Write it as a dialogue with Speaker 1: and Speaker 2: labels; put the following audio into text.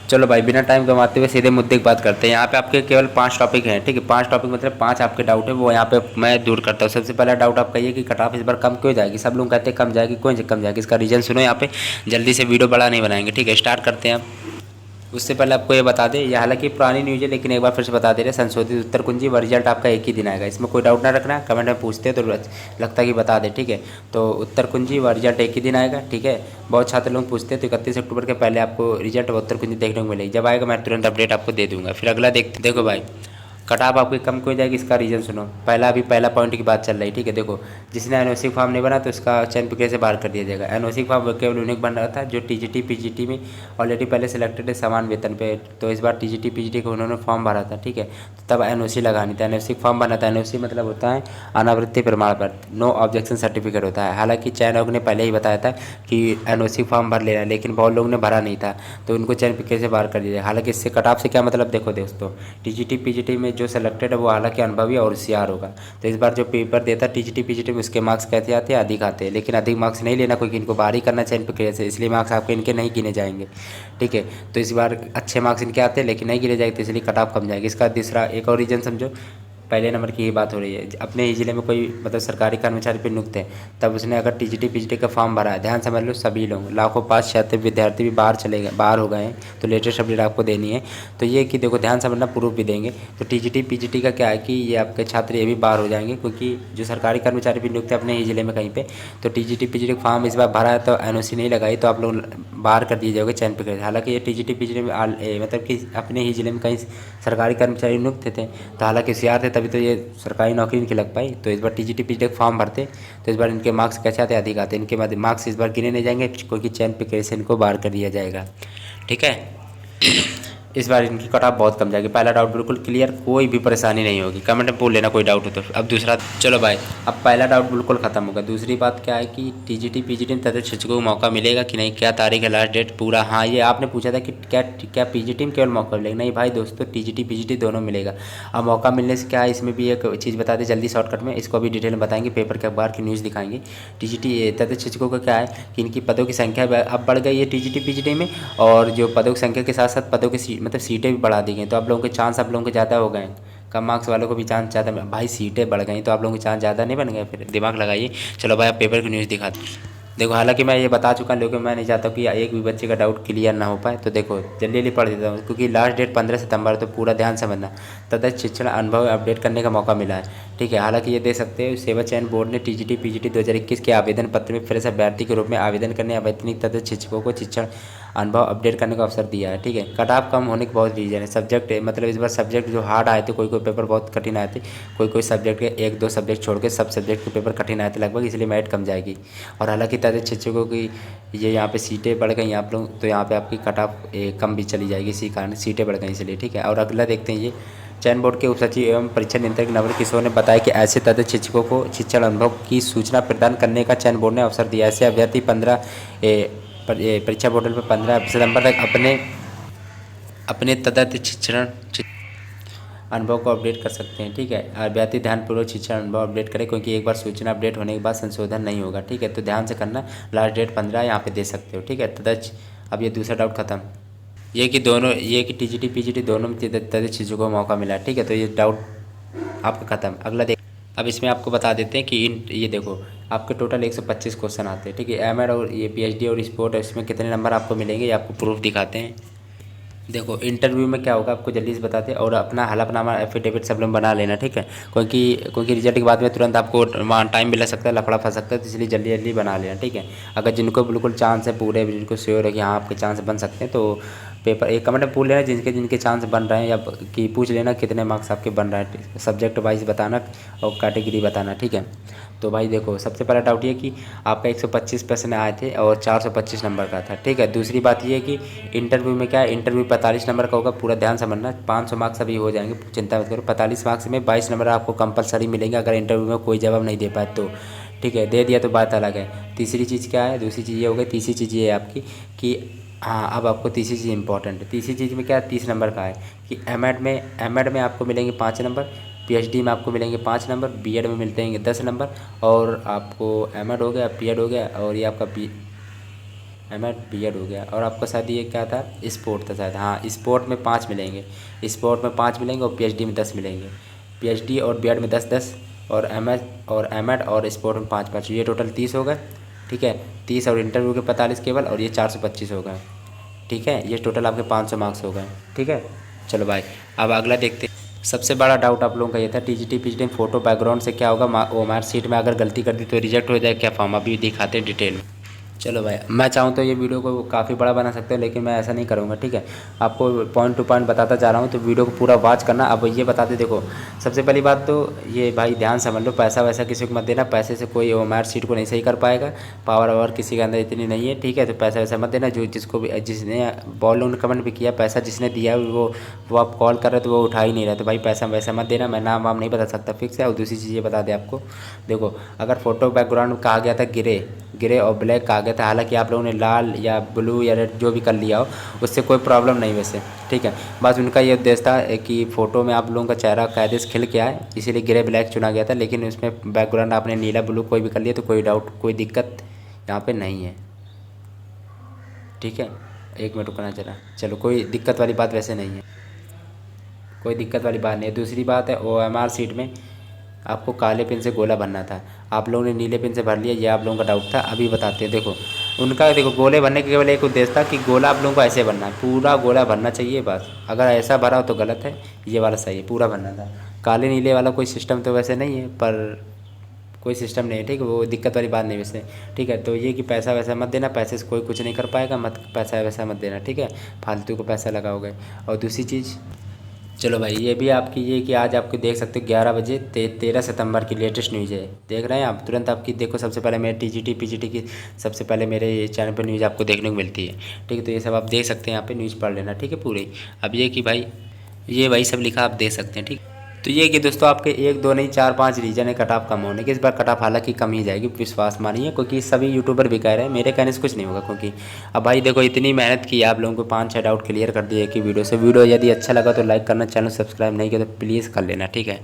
Speaker 1: चलो भाई बिना टाइम गंवाते हुए सीधे मुद्दे की बात करते हैं। यहाँ पे आपके केवल 5 टॉपिक हैं, ठीक है। 5 टॉपिक मतलब 5 आपके डाउट है, वो यहाँ पे मैं दूर करता हूँ। सबसे पहला डाउट आपका ये कि कट ऑफ इस बार कम क्यों जाएगी। सब लोग कहते हैं कम जाएगी, क्यों कम जाएगी, इसका रीज़न सुनो यहाँ पे। जल्दी से वीडियो बड़ा नहीं बनाएंगे, ठीक है। स्टार्ट करते हैं आप। उससे पहले आपको ये बता दें, ये हालांकि पुरानी न्यूज़ है लेकिन एक बार फिर से बता दे रहे हैं, संशोधित उत्तर कुंजी व रिजल्ट आपका एक ही दिन आएगा। इसमें कोई डाउट ना रखना, कमेंट में पूछते हैं तो लगता है कि बता दें, ठीक है। तो उत्तर कुंजी व रिजल्ट एक ही दिन आएगा, ठीक है। बहुत छात्र लोग पूछते हैं, तो 31 अक्टूबर के पहले आपको रिजल्ट व उत्तर कुंजी देखने को मिलेगी। जब आएगा मैं तुरंत अपडेट आपको दे दूंगा। फिर अगला देखो भाई, कट ऑफ आपकी कम क्यों जाएगी, इसका रीज़न सुनो। पहला पॉइंट की बात चल रही, ठीक है। देखो, जिसने एनओसी फॉर्म नहीं बना तो उसका चयन प्रक्रिया से बाहर कर दिया जाएगा। एनओसी फॉर्म केवल उन्हें बन रहा था जो टीजीटी पीजीटी में ऑलरेडी पहले सिलेक्टेड है समान वेतन पे। तो इस बार टीजीटी पीजीटी को उन्होंने फॉर्म भरा था, ठीक है। तो तब एनओसी लगानी था, एनओसी फॉर्म बना था। एनओसी मतलब होता है अनावृत्ति प्रमाण पत्र, नो ऑब्जेक्शन सर्टिफिकेट होता है। हालांकि चयन आयोग ने पहले ही बताया था कि एनओसी फॉर्म भर लेना, लेकिन बहुत लोगों ने भरा नहीं था तो उनको चयन प्रक्रिया से बाहर कर दिया जाए। हालांकि इससे कट ऑफ से क्या मतलब, देखो दोस्तों, टीजीटी पीजीटी में जो सेलेक्टेड है वो हालांकि अनुभवी और होशियार होगा। तो इस बार जो पेपर देता है टीजीटी पीजीटी में, उसके मार्क्स कैसे आते हैं, अधिक आते हैं। लेकिन अधिक मार्क्स नहीं लेना, क्योंकि इनको बाहर ही करना चयन प्रक्रिया से, इसलिए मार्क्स आपके इनके नहीं गिने जाएंगे, ठीक है। तो इस बार अच्छे मार्क्स इनके आते हैं लेकिन नहीं गिने जाएंगे, तो इसलिए कट ऑफ कम जाएगी। इसका दूसरा एक और रीज़न समझो। पहले नंबर की ही बात हो रही है। अपने ही ज़िले में कोई मतलब सरकारी कर्मचारी पे नियुक्त है, तब उसने अगर टीजीटी पीजीटी का फॉर्म भरा है, ध्यान समझ लो सभी लोग, लाखों पास छात्र विद्यार्थी भी बाहर हो गए हैं, तो लेटेस्ट अपडेट आपको देनी है। तो ये कि देखो ध्यान समझना, प्रूफ भी देंगे। तो टीजीटी पीजीटी का क्या है कि ये आपके छात्र ये भी बाहर हो जाएंगे, क्योंकि जो सरकारी कर्मचारी भी नियुक्त है अपने ही ज़िले में कहीं पे, तो टीजीटी पीजीटी का फॉर्म इस बार भरा है तो एनओसी नहीं लगाई तो आप लोग बाहर कर दिए जाओगे चयन प्रक्रिया। हालांकि ये टीजीटी पीजीटी में मतलब कि अपने ही ज़िले में कहीं सरकारी कर्मचारी नियुक्त थे, तो हालांकि होशियार थे तभी तो ये सरकारी नौकरी इनकी लग पाई। तो इस बार टीजीटी पीजीटी का फॉर्म भरते तो इस बार इनके मार्क्स कैसे आते, अधिक आते। इनके बाद मार्क्स इस बार गिने नहीं जाएंगे, क्योंकि चयन प्रक्रिया से इनको बाहर कर दिया जाएगा, ठीक है। इस बार इनकी कट ऑफ बहुत कम जाएगी। पहला डाउट बिल्कुल क्लियर, कोई भी परेशानी नहीं होगी। कमेंट में पूछ लेना कोई डाउट हो तो। अब दूसरा, चलो भाई अब पहला डाउट बिल्कुल खत्म होगा। दूसरी बात क्या है कि टीजीटी पीजीटी में तथा शिक्षकों को मौका मिलेगा कि नहीं, क्या तारीख है, लास्ट डेट पूरा। हाँ, ये आपने पूछा था कि क्या पीजीटी में केवल मौका मिलेगा। नहीं भाई दोस्तों, टीजीटी पीजीटी दोनों मिलेगा। अब मौका मिलने से क्या है, इसमें भी एक चीज़ बता दें जल्दी शॉर्टकट में, इसको अभी डिटेल में बताएंगे, पेपर के अखबार की न्यूज़ दिखाएंगे। टीजीटी तथा शिक्षकों का क्या है कि इनकी पदों की संख्या अब बढ़ गई है टीजीटी पीजीटी में, और जो पदों की संख्या के साथ साथ पदों की मतलब सीटें भी बढ़ा दी गई। तो आप लोगों के चांस आप लोगों के ज़्यादा हो गए, कम मार्क्स वालों को भी चांस ज़्यादा। भाई सीटें बढ़ गई तो आप लोगों के चांस ज़्यादा नहीं बन गए, फिर दिमाग लगाइए। चलो भाई आप पेपर की न्यूज़ दिखाते। देखो हालांकि मैं ये बता चुका हूँ, लेकिन मैं नहीं चाहता कि एक भी बच्चे का डाउट क्लियर ना हो पाए। तो देखो जल्दी जल्दी पढ़ देता हूँ, क्योंकि लास्ट डेट 15 सितंबर है, तो पूरा ध्यान समझना। तथा शिक्षण अनुभव अपडेट करने का मौका मिला है, ठीक है। हालांकि ये दे सकते हैं, सेवा चयन बोर्ड ने टीजीटी पीजीटी 2021 के आवेदन पत्र में फिर से अभ्यर्थी के रूप में आवेदन करने अवैतनिक तथा शिक्षकों को शिक्षण अनुभव अपडेट करने का अवसर दिया है, ठीक है। कट ऑफ कम होने के बहुत रीजन है। सब्जेक्ट मतलब इस बार सब्जेक्ट जो हार्ड आए थे, कोई पेपर बहुत कठिन आए थे, कोई सब्जेक्ट के 1-2 सब्जेक्ट छोड़ के सब सब्जेक्ट के पेपर कठिन आए थे लगभग, इसलिए मेरिट कम जाएगी। और हालांकि तथा शिक्षकों की ये यहाँ पे सीटें बढ़ गई आप लोग, तो यहाँ पे आपकी कट ऑफ कम भी चली जाएगी, इसी कारण सीटें बढ़ गई इसलिए, ठीक है। और अगला देखते हैं, ये चयन बोर्ड के उप सचिव एवं परीक्षा नियंत्रक नवल किशोर ने बताया कि ऐसे तथा शिक्षकों को शिक्षण अनुभव की सूचना प्रदान करने का चयन बोर्ड ने अवसर दिया। ऐसे अभ्यर्थी 15 परीक्षा पोर्टल पर 15 सितंबर तक अपने तदर्थ शिक्षण अनुभव को अपडेट कर सकते हैं, ठीक है। अभ्यर्थी ध्यानपूर्वक शिक्षण अनुभव अपडेट करें, क्योंकि एक बार सूचना अपडेट होने के बाद संशोधन नहीं होगा, ठीक है। तो ध्यान से करना, लास्ट डेट 15 यहाँ पे दे सकते हो, ठीक है। तदर्थ अब ये दूसरा डाउट खत्म। ये कि टीजीटी पीजीटी दोनों में तदर्थ शिक्षकों को मौका मिला, ठीक है। तो ये डाउट आपका खत्म। अगला देख, अब इसमें आपको बता देते हैं कि ये देखो आपके टोटल 125 क्वेश्चन आते हैं, ठीक है। एमएड और ये पीएचडी और स्पोर्ट, इसमें कितने नंबर आपको मिलेंगे ये आपको प्रूफ दिखाते हैं। देखो इंटरव्यू में क्या होगा आपको जल्दी से बताते हैं, और अपना हलफनामा एफिडेविट सब लोग बना लेना, ठीक है। क्योंकि रिजल्ट के बाद में तुरंत आपको वहाँ टाइम भी लग सकता है, लफड़ा फंस सकता है, तो इसलिए जल्दी जल्दी बना लेना, ठीक है। अगर जिनको बिल्कुल चांस है पूरे, जिनको श्योर है कि हाँ आपके चांस बन सकते हैं, तो पेपर एक कमेंट में पूछ लेना जिनके जिनके चांस बन रहे हैं, या कि पूछ लेना कितने मार्क्स आपके बन रहे हैं, सब्जेक्ट वाइज बताना और कैटेगरी बताना, ठीक है। तो भाई देखो सबसे पहला डाउट ये कि आपका 125 प्रश्न आए थे और 425 नंबर का था, ठीक है। दूसरी बात ये है कि इंटरव्यू में क्या है, इंटरव्यू 45 नंबर का होगा, पूरा ध्यान समझना। 500 मार्क्स अभी हो जाएंगे, चिंता मत करो। 45 मार्क्स में 22 नंबर आपको कंपलसरी मिलेंगे, अगर इंटरव्यू में कोई जवाब नहीं दे पाए तो, ठीक है। दे दिया तो बात अलग है। तीसरी चीज़ क्या है, दूसरी चीज़ ये हो गई। तीसरी चीज़ ये है आपकी कि हाँ अब आपको तीसरी चीज़ इंपॉर्टेंट है। तीसरी चीज़ में क्या 30 नंबर का है कि एमएड में आपको मिलेंगे 5 नंबर, पीएचडी में आपको मिलेंगे 5 नंबर, बीएड में मिलते हैं 10 नंबर, और आपको एमएड हो गया, बीएड हो गया, और ये आपका एम एड बी एड हो गया। और आपका शायद ये क्या था, स्पोर्ट था शायद, हाँ स्पोर्ट में 5 मिलेंगे, स्पोर्ट में 5 मिलेंगे और पीएचडी में 10 मिलेंगे, पीएचडी और बीएड में 10-10 और एमएड और स्पोर्ट में 5-5, ये टोटल 30 हो गए। ठीक है, 30 और इंटरव्यू के 45 केवल, और ये 425 हो गए। ठीक है, ये टोटल आपके 500 मार्क्स हो गए। ठीक है, चलो भाई अब अगला देखते हैं। सबसे बड़ा डाउट आप लोगों का ये था टीजीटी पीजीटी में फोटो बैकग्राउंड से क्या होगा, वो मार्कशीट में अगर गलती कर दी तो रिजेक्ट हो जाए क्या फॉर्म, अभी दिखाते हैं डिटेल में। चलो भाई, मैं चाहूँ तो ये वीडियो को काफ़ी बड़ा बना सकते हैं, लेकिन मैं ऐसा नहीं करूँगा। ठीक है, आपको पॉइंट टू पॉइंट बताता जा रहा हूँ, तो वीडियो को पूरा वॉच करना। अब ये बताते देखो, सबसे पहली बात तो ये भाई ध्यान समझ लो, पैसा वैसा किसी को मत देना, पैसे से कोई ओएमआर सीट को नहीं सही कर पाएगा, पावर वावर किसी के अंदर इतनी नहीं है। ठीक है, तो पैसा वैसा मत देना। जो जिसको भी जिसने बॉल उन कमेंट भी किया, पैसा जिसने दिया वो आप कॉल कर रहे तो वो उठा ही नहीं रहा, तो भाई पैसा वैसा मत देना। मैं नाम वाम नहीं बता सकता फिक्स है। और दूसरी चीज़ ये बता दें आपको, देखो अगर फोटो बैकग्राउंड कहा गया था ग्रे और ब्लैक कहा गया था, हालांकि आप लोगों ने लाल या ब्लू या रेड जो भी कर लिया हो, उससे कोई प्रॉब्लम नहीं वैसे। ठीक है, बस उनका ये उद्देश्य था कि फ़ोटो में आप लोगों का चेहरा कायदे से खिल के आए, इसीलिए ग्रे ब्लैक चुना गया था। लेकिन उसमें बैकग्राउंड आपने नीला ब्लू कोई भी कर लिया तो कोई डाउट कोई दिक्कत यहाँ पे नहीं है। ठीक है, एक मिनट रुकना जरा, चलो कोई दिक्कत वाली बात वैसे नहीं है, कोई दिक्कत वाली बात नहीं है। दूसरी बात है ओएमआर सीट में आपको काले पेन से गोला भरना था, आप लोगों ने नीले पेन से भर लिया, ये आप लोगों का डाउट था। अभी बताते हैं, देखो उनका देखो गोले भरने का केवल एक उद्देश्य था कि गोला आप लोगों को ऐसे भरना है, पूरा गोला भरना चाहिए बस। अगर ऐसा भरा हो तो गलत है, ये वाला सही है, पूरा भरना था। काले नीले वाला कोई सिस्टम तो वैसे नहीं है, पर कोई सिस्टम नहीं है। ठीक है, वो दिक्कत वाली बात नहीं वैसे। ठीक है, तो ये कि पैसा वैसा मत देना, पैसे से कोई कुछ नहीं कर पाएगा, मत पैसा वैसा मत देना। ठीक है, फालतू को पैसा लगाओगे। और दूसरी चीज़, चलो भाई ये भी आपकी ये कि आज आपको देख सकते हो 11 बजे 13 सितंबर की लेटेस्ट न्यूज़ है, देख रहे हैं आप तुरंत आपकी देखो। सबसे पहले मेरे टीजीटी पीजीटी की सबसे पहले मेरे चैनल पर न्यूज़ आपको देखने को मिलती है। ठीक है, तो ये सब आप देख सकते हैं, यहाँ पे न्यूज़ पढ़ लेना। ठीक है पूरी। अब ये कि भाई ये भाई सब लिखा आप देख सकते हैं। ठीक, तो ये कि दोस्तों आपके 1-2 नहीं 4-5 रीजन है कट ऑफ कम होने के। इस बार कट ऑफ हालांकि कम ही जाएगी, विश्वास मानिए, क्योंकि सभी यूट्यूबर भी कह रहे हैं, मेरे कहने से कुछ नहीं होगा। क्योंकि अब भाई देखो इतनी मेहनत की आप लोगों को 5-6 डाउट क्लियर कर दिए कि वीडियो से। वीडियो यदि अच्छा लगा तो लाइक करना, चैनल सब्सक्राइब नहीं किया तो प्लीज़ कर लेना। ठीक है।